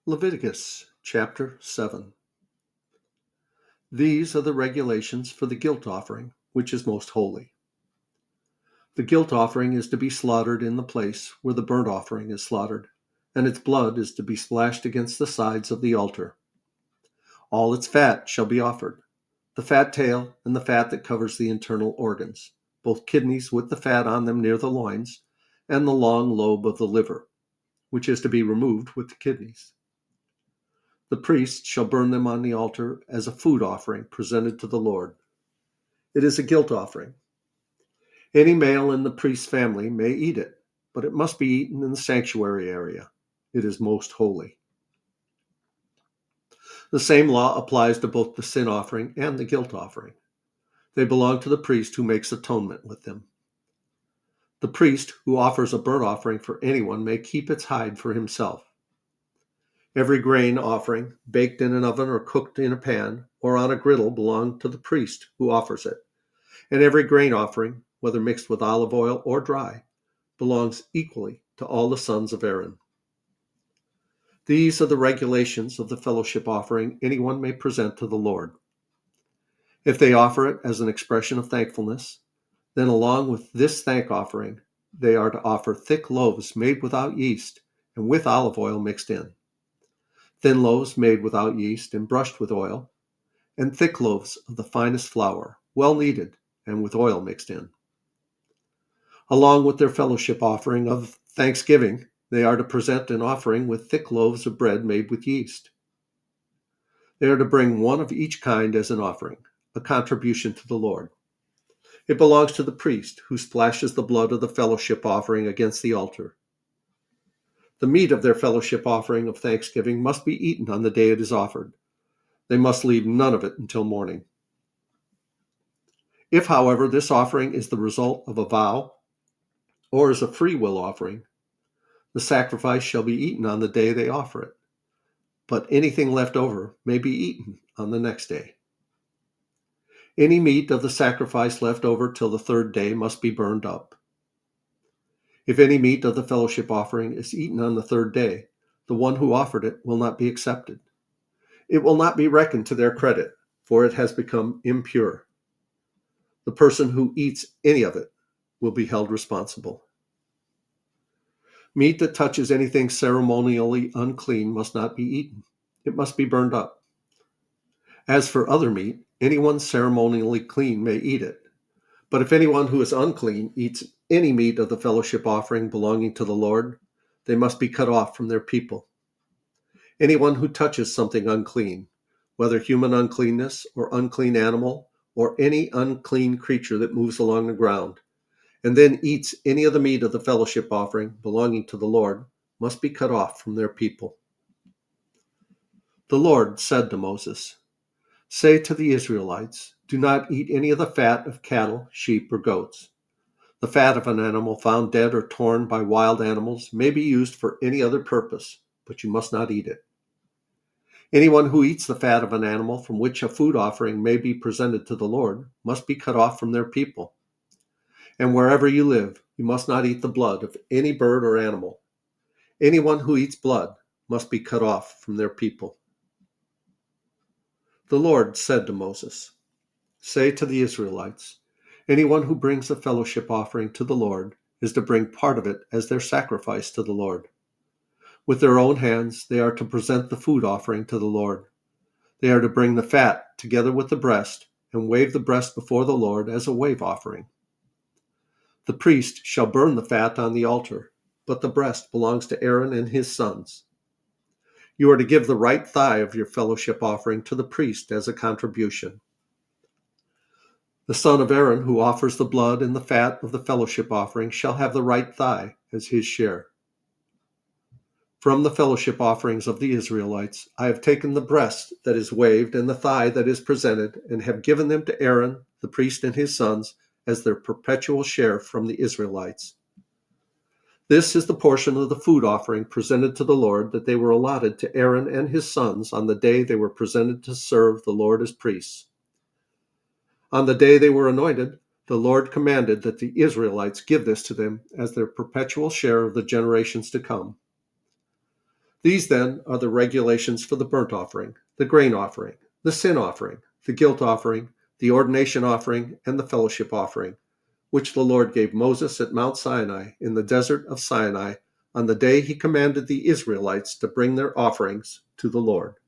Leviticus chapter 7. These are the regulations for the guilt offering, which is most holy. The guilt offering is to be slaughtered in the place where the burnt offering is slaughtered, and its blood is to be splashed against the sides of the altar. All its fat shall be offered, the fat tail and the fat that covers the internal organs, both kidneys with the fat on them near the loins, and the long lobe of the liver, which is to be removed with the kidneys. The priest shall burn them on the altar as a food offering presented to the Lord. It is a guilt offering. Any male in the priest's family may eat it, but it must be eaten in the sanctuary area. It is most holy. The same law applies to both the sin offering and the guilt offering. They belong to the priest who makes atonement with them. The priest who offers a burnt offering for anyone may keep its hide for himself. Every grain offering, baked in an oven or cooked in a pan or on a griddle, belongs to the priest who offers it. And every grain offering, whether mixed with olive oil or dry, belongs equally to all the sons of Aaron. These are the regulations of the fellowship offering anyone may present to the Lord. If they offer it as an expression of thankfulness, then along with this thank offering, they are to offer thick loaves made without yeast and with olive oil mixed in, thin loaves made without yeast and brushed with oil, and thick loaves of the finest flour, well kneaded and with oil mixed in. Along with their fellowship offering of thanksgiving, they are to present an offering with thick loaves of bread made with yeast. They are to bring one of each kind as an offering, a contribution to the Lord. It belongs to the priest, who splashes the blood of the fellowship offering against the altar. The meat of their fellowship offering of thanksgiving must be eaten on the day it is offered. They must leave none of it until morning. If, however, this offering is the result of a vow or is a free will offering, the sacrifice shall be eaten on the day they offer it, but anything left over may be eaten on the next day. Any meat of the sacrifice left over till the third day must be burned up. If any meat of the fellowship offering is eaten on the third day, the one who offered it will not be accepted. It will not be reckoned to their credit, for it has become impure. The person who eats any of it will be held responsible. Meat that touches anything ceremonially unclean must not be eaten. It must be burned up. As for other meat, anyone ceremonially clean may eat it. But if anyone who is unclean eats any meat of the fellowship offering belonging to the Lord, they must be cut off from their people. Anyone who touches something unclean, whether human uncleanness or unclean animal or any unclean creature that moves along the ground, and then eats any of the meat of the fellowship offering belonging to the Lord, must be cut off from their people. The Lord said to Moses, "Say to the Israelites, do not eat any of the fat of cattle, sheep, or goats. The fat of an animal found dead or torn by wild animals may be used for any other purpose, but you must not eat it. Anyone who eats the fat of an animal from which a food offering may be presented to the Lord must be cut off from their people. And wherever you live, you must not eat the blood of any bird or animal. Anyone who eats blood must be cut off from their people." The Lord said to Moses, "Say to the Israelites, anyone who brings a fellowship offering to the Lord is to bring part of it as their sacrifice to the Lord. With their own hands, they are to present the food offering to the Lord. They are to bring the fat together with the breast and wave the breast before the Lord as a wave offering. The priest shall burn the fat on the altar, but the breast belongs to Aaron and his sons. You are to give the right thigh of your fellowship offering to the priest as a contribution. The son of Aaron who offers the blood and the fat of the fellowship offering shall have the right thigh as his share. From the fellowship offerings of the Israelites, I have taken the breast that is waved and the thigh that is presented, and have given them to Aaron, the priest, and his sons as their perpetual share from the Israelites. This is the portion of the food offering presented to the Lord that they were allotted to Aaron and his sons on the day they were presented to serve the Lord as priests. On the day they were anointed, the Lord commanded that the Israelites give this to them as their perpetual share of the generations to come. These then are the regulations for the burnt offering, the grain offering, the sin offering, the guilt offering, the ordination offering, and the fellowship offering, which the Lord gave Moses at Mount Sinai in the desert of Sinai on the day he commanded the Israelites to bring their offerings to the Lord.